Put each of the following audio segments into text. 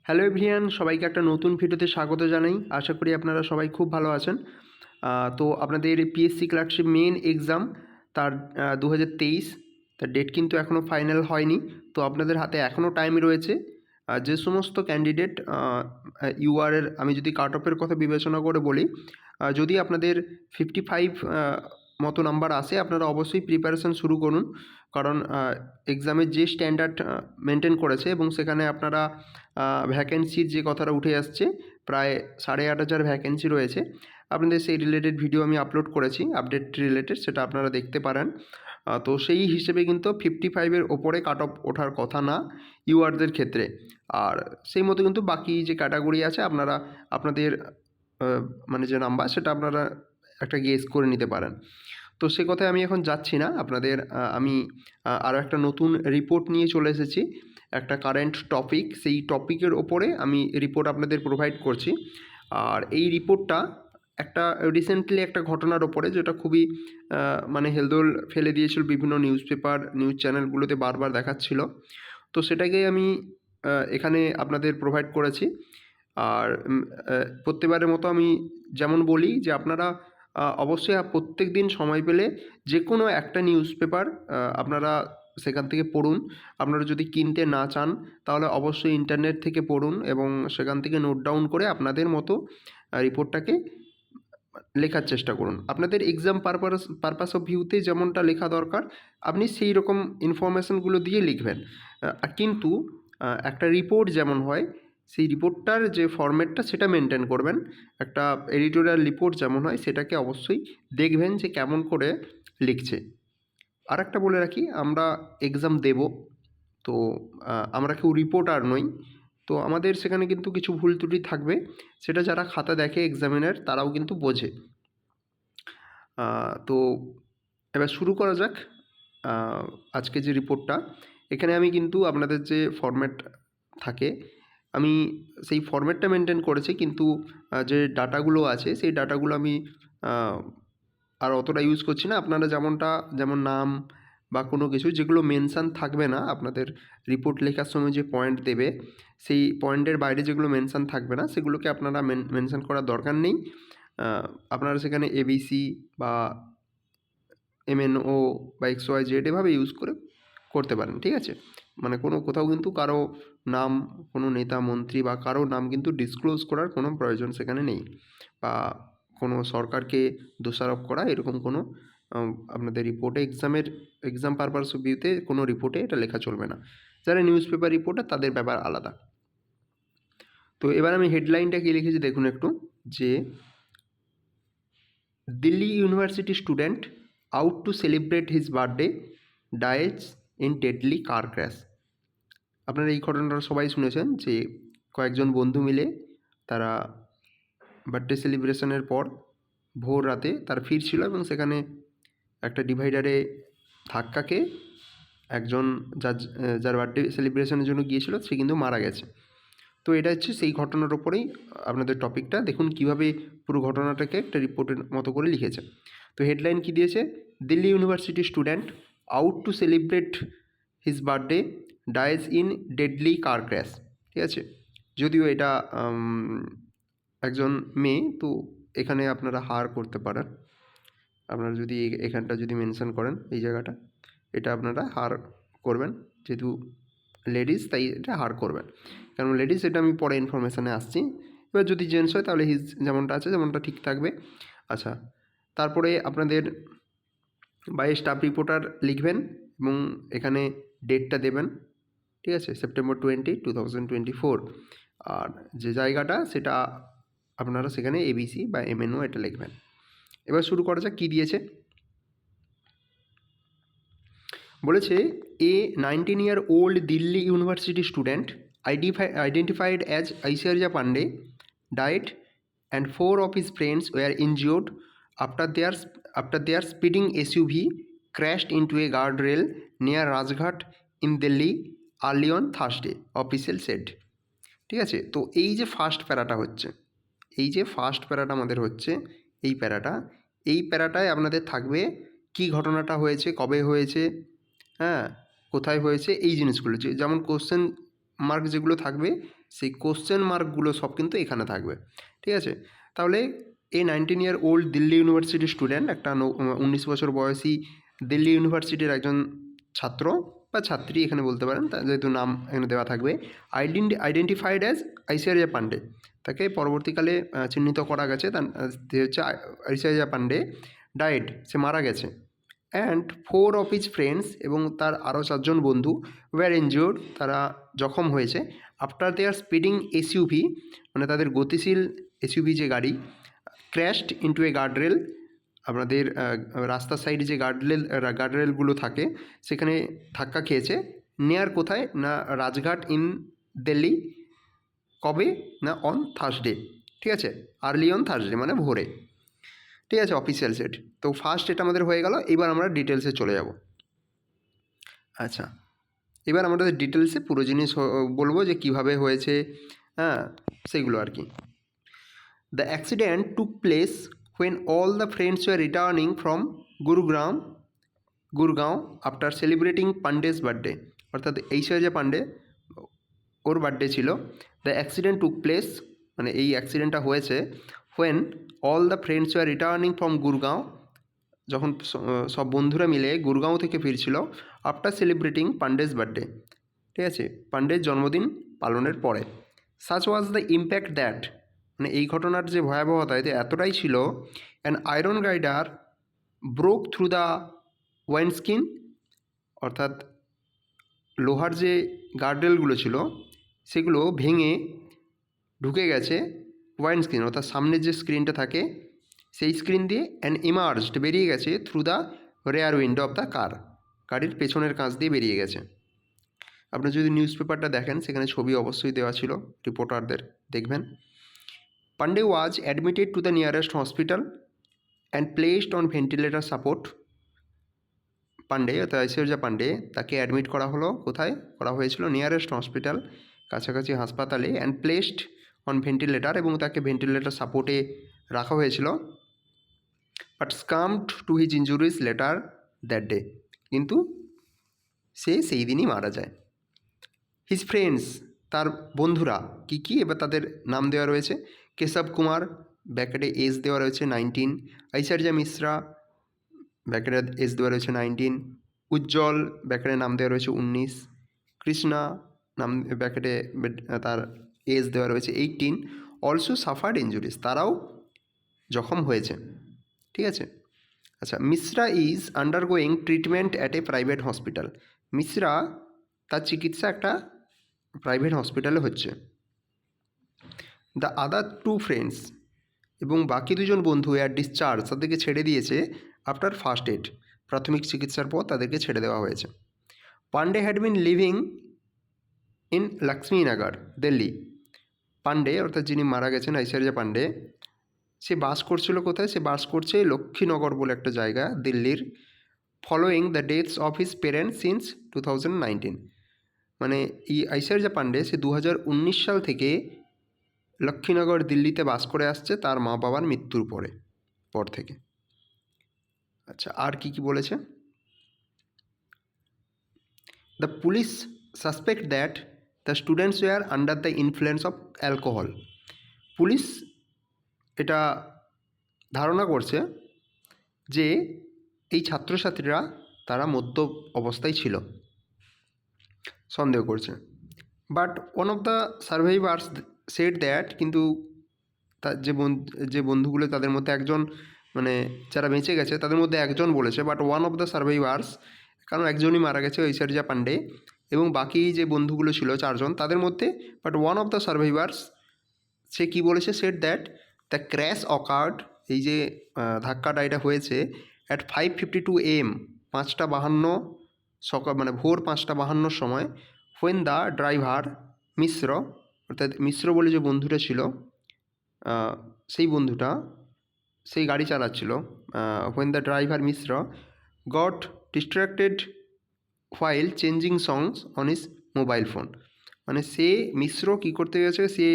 Hello everyone, সবাইকে একটা নতুন ভিডিওতে স্বাগত জানাই। আশা করি আপনারা সবাই খুব ভালো আছেন। তো আপনাদের পিএসসি ক্লার্কশিপ মেন এক্সাম তার 2023 তার ডেট কিন্তু এখনও ফাইনাল হয়নি। তো আপনাদের হাতে এখনও টাইম রয়েছে। যে সমস্ত ক্যান্ডিডেট ইউআরের আমি যদি কাট অফের কথা বিবেচনা করে বলি, যদি আপনাদের 55 মতো নাম্বার আসে, আপনারা অবশ্যই প্রিপারেশন শুরু করুন। কারণ এক্সামের যে স্ট্যান্ডার্ড মেনটেন করেছে এবং সেখানে আপনারা ভ্যাকেন্সির যে কথাটা উঠে আসছে, প্রায় 8,500 ভ্যাকেন্সি রয়েছে। আপনাদের সেই রিলেটেড ভিডিও আমি আপলোড করেছি, আপডেট রিলেটেড, সেটা আপনারা দেখতে পারেন। তো সেই হিসেবে কিন্তু 55-এর ওপরে কাট অফ ওঠার কথা না ইউআরদের ক্ষেত্রে। আর সেই মতো কিন্তু বাকি যে ক্যাটাগরি আছে আপনারা আপনাদের মানে যে নাম্বার সেটা আপনারা একটা গেস করে নিতে পারেন। তো সে কথায় আমি এখন যাচ্ছি না। আপনাদের আমি আরও একটা নতুন রিপোর্ট নিয়ে চলে এসেছি, একটা কারেন্ট টপিক। সেই টপিকের ওপরে আমি রিপোর্ট আপনাদের প্রোভাইড করছি। আর এই রিপোর্টটা একটা রিসেন্টলি একটা ঘটনার ওপরে, যেটা খুবই মানে হেলদোল ফেলে দিয়েছিল, বিভিন্ন নিউজ পেপার নিউজ চ্যানেলগুলোতে বারবার দেখাচ্ছিল। তো সেটাকেই আমি এখানে আপনাদের প্রোভাইড করেছি। আর প্রত্যেকবারের মতো আমি যেমন বলি যে আপনারা অবশ্যই প্রত্যেক দিন সময় পেলে যে কোনো একটা নিউজ পেপার আপনারা সেখান থেকে পড়ুন। আপনারা যদি কিনতে না চান তাহলে অবশ্যই ইন্টারনেট থেকে পড়ুন এবং সেখান থেকে নোট ডাউন করে আপনাদের মতো রিপোর্টটাকে লেখার চেষ্টা করুন। আপনাদের এক্সাম পারপাস অফ ভিউতে যেমনটা লেখা দরকার আপনি সেই রকম ইনফরমেশানগুলো দিয়ে লিখবেন। কিন্তু একটা রিপোর্ট যেমন হয় সেই রিপোর্টটার যে ফরম্যাটটা সেটা মেনটেন করবেন। একটা এডিটোরিয়াল রিপোর্ট যেমন হয় সেটাকে অবশ্যই দেখবেন যে কেমন করে লিখছে। আরেকটা বলে রাখি, আমরা এক্সাম দেব, তো আমরা কেউ রিপোর্টার নই। তো আমাদের সেখানে কিন্তু কিছু ভুল ত্রুটি থাকবে, সেটা যারা খাতা দেখে এক্সামিনার তারাও কিন্তু বোঝে। তো এবার শুরু করা যাক আজকে যে রিপোর্টটা। এখানে আমি কিন্তু আপনাদের যে ফরম্যাট থাকে আমি সেই ফরম্যাটটা মেনটেন করেছি, কিন্তু যে ডাটাগুলো আছে সেই ডাটাগুলো আমি আর অতটা ইউজ করছি না। আপনারা যেমন নাম বা কোনো কিছু যেগুলো মেনশান থাকবে না, আপনাদের রিপোর্ট লেখার সময় যে পয়েন্ট দেবে সেই পয়েন্টের বাইরে যেগুলো মেনশান থাকবে না সেগুলোকে আপনারা মেনশান করার দরকার নেই। আপনারা সেখানে এবিসি বা এমএনও বা XYZ এভাবে ইউজ করতে পারেন, ঠিক আছে? মানে কোথাও কিন্তু কারো নাম, কোনো নেতা মন্ত্রী বা কারো নাম কিন্তু ডিসক্লোজ করার কোনো প্রয়োজন সেখানে নেই, বা কোনো সরকারকে দোষারোপ করা এরকম কোনো আপনাদের রিপোর্টে এক্সাম পারপাস অফ ভিউতে কোনো রিপোর্টে এটা লেখা চলবে না। যারা নিউজ পেপার রিপোর্টার তাদের ব্যাপার আলাদা। তো এবার আমি হেডলাইনটা কী লিখেছি দেখুন একটু, যে Delhi university student out to celebrate his birthday dies in deadly car crash. আপনারা এই ঘটনাটা সবাই শুনেছেন যে কয়েকজন বন্ধু মিলে তারা বার্থডে সেলিব্রেশনের পর ভোর রাতে তারা ফিরছিল এবং সেখানে একটা ডিভাইডারে ধাক্কা খেয়ে একজন যার বার্থডে সেলিব্রেশনের জন্য গিয়েছিল সে কিন্তু মারা গেছে। তো এটা হচ্ছে সেই ঘটনার ওপরেই আপনাদের টপিকটা। দেখুন কীভাবে পুরো ঘটনাটাকে একটা রিপোর্টের মতো করে লিখেছে। তো হেডলাইন কী দিয়েছে, Delhi university student out to celebrate his birthday dies in deadly car crash. ঠিক আছে, যদিও এটা একজন মেয়ে, তো এখানে আপনারা হার করতে পারেন। আপনারা যদি এখানটা যদি মেনশন করেন এই জায়গাটা, এটা আপনারা হার করবেন, যেহেতু লেডিস তাই এটা হার করবেন, কারণ লেডিস এটা আমি পরে ইনফরমেশানে আসছি। এবার যদি জেন্টস হয় তাহলে হিজ যেমনটা আছে যেমনটা ঠিক থাকবে। আচ্ছা, তারপরে আপনাদের বাই স্টাফ রিপোর্টার লিখবেন এবং এখানে ডেটটা দেবেন, ঠিক আছে, সেপ্টেম্বর 20, 2024। আর যে জায়গাটা সেটা আপনারা সেখানে এবিসি বা এমএনও এটা লিখবেন। এবার শুরু করা যাক, কী দিয়েছে। বলেছে এ 19-year-old Delhi university student identified as Aishwarya Pandey died and 4 of his friends were injured after their speeding SUV crashed into a guardrail near Rajghat in Delhi early on Thursday, official said. ঠিক আছে, তো এই যে first প্যারাটা আমাদের হচ্ছে এই প্যারাটায় আপনাদের থাকবে কি ঘটনাটা হয়েছে, কবে হয়েছে, হ্যাঁ, কোথায় হয়েছে, এই জিনিসগুলো যেমন কোশ্চেন মার্ক যেগুলো থাকবে সেই কোশ্চেন মার্কগুলো সব কিন্তু এখানে থাকবে, ঠিক আছে। তাহলে এই 19 ইয়ার ওল্ড দিল্লি ইউনিভার্সিটির স্টুডেন্ট, একটা 19 বছর বয়সী দিল্লি ইউনিভার্সিটির একজন ছাত্র বা ছাত্রী এখানে বলতে পারেন, তার যেহেতু নাম এখানে দেওয়া থাকবে, আইডেন্টিফাইড অ্যাজ ঐশ্বর্যা পান্ডে, তাকে পরবর্তীকালে চিহ্নিত করা গেছে, তার হচ্ছে ঐশ্বর্যা পান্ডে ডায়েড, সে মারা গেছে। অ্যান্ড 4 অফ হিজ ফ্রেন্ডস, এবং তার আরও 4জন বন্ধু ওয়্যার ইনজিওর্ড, তারা জখম হয়েছে। আফটার দেয়ার স্পিডিং এসইউভি, মানে তাদের গতিশীল এসইউভি যে গাড়ি, ক্র্যাশড ইন্টু এ গার্ডরেল, আপনাদের রাস্তার সাইডে যে গার্ডরেলগুলো থাকে সেখানে ধাক্কা খেয়েছে। নিয়ার কোথায় না, রাজঘাট ইন দিল্লি। কবে না, অন থার্সডে, ঠিক আছে, আর্লি অন থার্সডে মানে ভোরে, ঠিক আছে, অফিসিয়াল সেট। তো ফার্স্ট এটা আমাদের হয়ে গেল। এবার আমরা ডিটেলসে চলে যাব। আচ্ছা, এবার আমাদের ডিটেলসে পুরো জিনিস বলবো যে কিভাবে হয়েছে, হ্যাঁ, সেগুলো আর কি। The accident took place when all the friends were returning from Gurgaon after celebrating Pandey's birthday, অর্থাৎ ঐশ্বর্যা পান্ডে ওর বার্থডে ছিল। দ্য অ্যাক্সিডেন্ট টুক প্লেস মানে এই অ্যাক্সিডেন্টটা হয়েছে when all the friends were returning from Gurgaon, যখন সব বন্ধুরা মিলে গুরগাঁও থেকে ফিরছিল, আফটার সেলিব্রেটিং পান্ডেস বার্থডে, ঠিক আছে, পান্ডের জন্মদিন পালনের পরে। Such was the impact that, মানে এই ঘটনার যে ভয়াবহতা এতে এতটাই ছিল, an iron girder broke through the windscreen, অর্থাৎ লোহার যে গার্ডরেলগুলো ছিল সেগুলো ভেঙে ঢুকে গেছে ওয়াইন্ডস্ক্রিন, অর্থাৎ সামনের যে স্ক্রিনটা থাকে সেই স্ক্রিন দিয়ে, অ্যান্ড ইমার্জড বেরিয়ে গেছে through the rare window of the car, গাড়ির পেছনের কাঁচ দিয়ে বেরিয়ে গেছে। আপনি যদি নিউজ পেপারটা দেখেন সেখানে ছবি অবশ্যই দেওয়া ছিল রিপোর্টারদের, দেখবেন। Pandey was admitted to the nearest hospital and placed on ventilator support. Pandey অর্থাৎ ঐশ্বর্যা পান্ডে, তাকে অ্যাডমিট করা হলো, কোথায় করা হয়েছিল, নিয়ারেস্ট হসপিটাল, কাছাকাছি হাসপাতালে, অ্যান্ড প্লেসড অন ভেন্টিলেটর, এবং তাকে ভেন্টিলেটর সাপোর্টে রাখা হয়েছিল। But succumbed to his injuries later that day, কিন্তু সে সেই দিনই মারা যায়। হিজ ফ্রেন্ডস, তার বন্ধুরা কী কী, এবার তাদের নাম দেওয়া রয়েছে। কেশব কুমার, ব্যাকেটে এজ দেওয়া রয়েছে 19, ঐশ্বর্যা মিশ্রা, ব্যাকেটে এজ দেওয়া রয়েছে 19, উজ্জ্বল, ব্যাকেটে নাম দেওয়া রয়েছে 19, কৃষ্ণা নাম ব্যাকেটে তার এজ দেওয়া রয়েছে 18, অলসো সাফার্ড ইঞ্জুরিজ, তারাও জখম হয়েছে, ঠিক আছে। আচ্ছা, Mishra is undergoing treatment at a private hospital, Mishra তার চিকিৎসা একটা প্রাইভেট হসপিটালে হচ্ছে। দ্য আদার 2 ফ্রেন্ডস, এবং বাকি 2জন বন্ধু এয়ার ডিসচার্জ, তাদেরকে ছেড়ে দিয়েছে আফটার ফার্স্ট এড, প্রাথমিক চিকিৎসার পর তাদেরকে ছেড়ে দেওয়া হয়েছে। Pandey had been living in Laxmi Nagar Delhi, Pandey অর্থাৎ যিনি মারা গেছেন ঐশ্বর্যা পান্ডে, সে বাস করছিল কোথায়, সে বাস করছে লক্ষ্মীনগর বলে একটা জায়গা দিল্লির। Following the deaths of his parents since 2019, মানে এই ঐশ্বর্যা পান্ডে সে 2019 সাল থেকে লক্ষ্মীনগর দিল্লিতে বাস করে আসছে তার মা বাবার মৃত্যুর পর থেকে। আচ্ছা, আর কি কি বলেছে, the police suspect that the students were under the influence of alcohol, police এটা ধারণা করছে যে এই ছাত্রছাত্রীরা তারা মদ্য অবস্থায় ছিল, সন্দেহ করছে। But one of the survivors said that, কিন্তু তার যে বন্ধুগুলো তাদের মধ্যে একজন, মানে যারা বেঁচে গেছে তাদের মধ্যে একজন বলেছে, but one of the survivors, কারণ একজনই মারা গেছে ঐশ্বর্যা পান্ডে, এবং বাকি যে বন্ধুগুলো ছিল 4 জন তাদের মধ্যে, but one of the survivors সে কী বলেছে, said that the crash occurred, এই যে ধাক্কাটা এটা হয়েছে অ্যাট 5:52 AM, 5:52 সকাল, মানে ভোর 5:52 সময়, হোয়েন দ্য ড্রাইভার মিশ্র, অর্থাৎ মিশ্র বলে যে বন্ধুটা ছিল, সেই বন্ধুটা সেই গাড়ি চালাচ্ছিল, when the driver Mishra goat distracted while changing songs on his mobile phone, মানে সে মিশ্র কী করতে গেছে, সে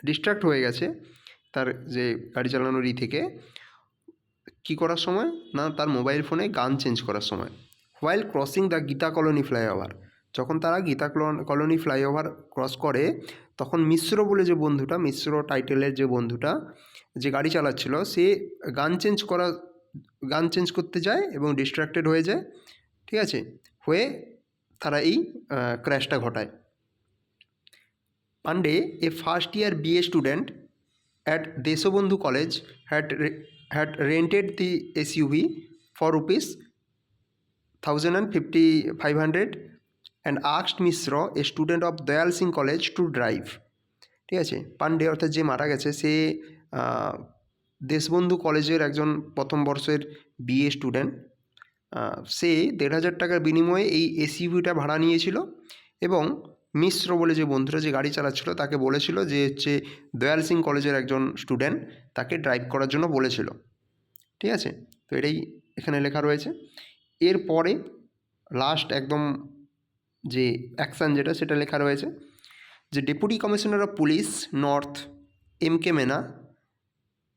ডিস্ট্র্যাক্ট হয়ে গেছে তার যে গাড়ি চালানোর থেকে, কী করার সময় না, তার মোবাইল ফোনে গান চেঞ্জ করার সময়, while crossing the Gita colony flyover, যখন তারা গীতা কলোনি ফ্লাইওভার ক্রস করে তখন মিশ্র বলে যে বন্ধুটা, মিশ্র টাইটেলের যে বন্ধুটা যে গাড়ি চালাচ্ছিল, সে গান চেঞ্জ করতে যায় এবং ডিস্ট্র্যাক্টেড হয়ে যায়, ঠিক আছে, হয়ে তারা এই ক্র্যাশটা ঘটায়। Pandey, a first year BA student at Deshabandhu College, had rented the SUV for rupees 1,500 and asked Mishra, a student of Dayal Singh College, to drive. ঠিক আছে, পান্ডে অর্থাৎ যে মারা গেছে সে দেশবন্ধু কলেজের একজন প্রথম বর্ষের BA স্টুডেন্ট। সে 1,500 টাকার বিনিময়ে এই SUVটা ভাড়া নিয়েছিল এবং মিশ্র বলে যে বন্ধুরা যে গাড়ি চালাচ্ছিল তাকে বলেছিল যে হচ্ছে দয়াল সিং কলেজের একজন স্টুডেন্ট, তাকে ড্রাইভ করার জন্য বলেছিল। ঠিক আছে, তো এটাই এখানে লেখা রয়েছে। এরপরে লাস্ট একদম যে অ্যাকশান যেটা সেটা লেখা রয়েছে যে deputy commissioner of police north MK Mena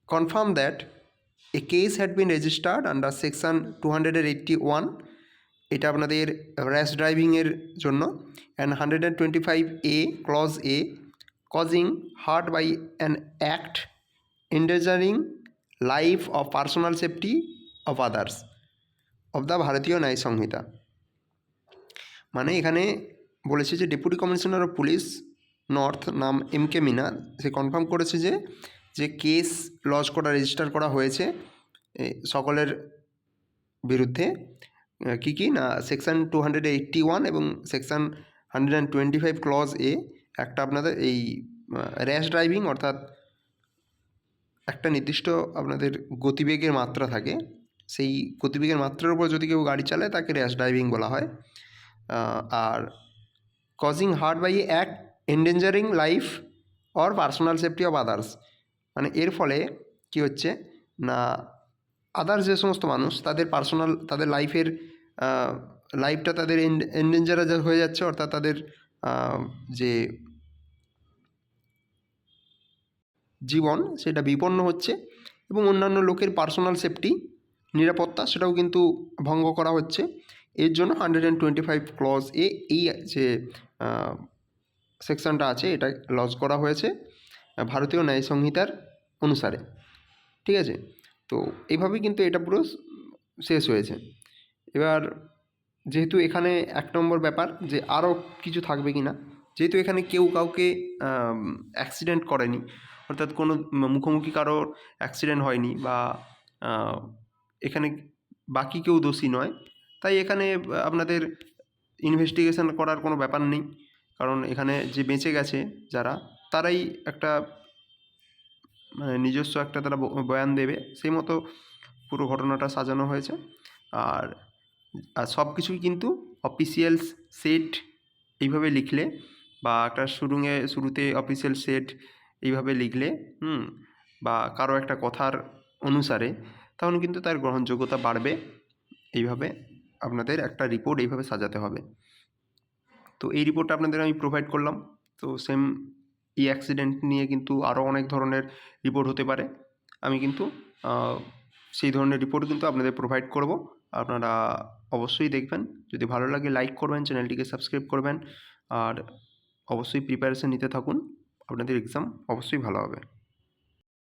confirm that a case had been registered under section 281, এটা আপনাদের র্যাশ ড্রাইভিংয়ের জন্য, and 125A clause A, causing hurt by an act endangering life of personal safety of others of the Bharatiya Nyaya Sanhita. মানে এখানে বলেছে যে deputy commissioner of police north নাম MK Mena, সে কনফার্ম করেছে যে কেস লজ করা রেজিস্টার করা হয়েছে সকলের বিরুদ্ধে। কী না, সেকশন 281 এবং সেকশন 125 ক্লজ A একটা আপনাদের এই র্যাশ ড্রাইভিং অর্থাৎ একটা নির্দিষ্ট আপনাদের গতিবেগের মাত্রা থাকে, সেই গতিবেগের মাত্রার উপর যদি কেউ গাড়ি চালায় তাকে র্যাশ ড্রাইভিং বলা হয়। আর causing hurt by act endangering life or personal safety of others, মানে এর ফলে কী হচ্ছে না আদার্স যে সমস্ত মানুষ তাদের লাইফটা তাদের এন্ডেঞ্জারে হয়ে যাচ্ছে, অর্থাৎ তাদের যে জীবন সেটা বিপন্ন হচ্ছে এবং অন্যান্য লোকের পার্সোনাল সেফটি নিরাপত্তা সেটাও কিন্তু ভঙ্গ করা হচ্ছে। এর জন্য 125 ক্লজ A এই যে সেকশনটা আছে এটা লজ করা হয়েছে ভারতীয় ন্যায় সংহিতার অনুসারে। ঠিক আছে, তো এইভাবেই কিন্তু এটা পুরো শেষ হয়েছে। এবার যেহেতু এখানে 1 নম্বর ব্যাপার যে আরও কিছু থাকবে কি না, যেহেতু এখানে কেউ কাউকে অ্যাক্সিডেন্ট করেনি, অর্থাৎ কোনো মুখোমুখি কারোর অ্যাক্সিডেন্ট হয়নি বা এখানে বাকি কেউ দোষী নয়, তাই এখানে আপনাদের ইনভেস্টিগেশন করার কোনো ব্যাপার নেই, কারণ এখানে যে বেঁচে গেছে যারা তারাই একটা মানে নিজস্ব একটা তারা বয়ান দেবে, সেই মতো পুরো ঘটনাটা সাজানো হয়েছে। আর সব কিছুই কিন্তু অফিসিয়াল সেট এইভাবে লিখলে বা একটা শুরুতে অফিসিয়াল সেট এইভাবে লিখলে বা কারো একটা কথার অনুসারে, তখন কিন্তু তার গ্রহণযোগ্যতা বাড়বে। এইভাবে আপনাদের একটা রিপোর্ট এইভাবে সাজাতে হবে। তো এই রিপোর্টটা আপনাদের আমি প্রোভাইড করলাম। তো সেম এই অ্যাক্সিডেন্ট নিয়ে কিন্তু আরও অনেক ধরনের রিপোর্ট হতে পারে, আমি কিন্তু সেই ধরনের রিপোর্ট কিন্তু আপনাদের প্রোভাইড করব। আপনারা অবশ্যই দেখবেন, যদি ভালো লাগে লাইক করবেন, চ্যানেলটিকে সাবস্ক্রাইব করবেন, আর অবশ্যই প্রিপারেশন নিতে থাকুন, আপনাদের এক্সাম অবশ্যই ভালো হবে।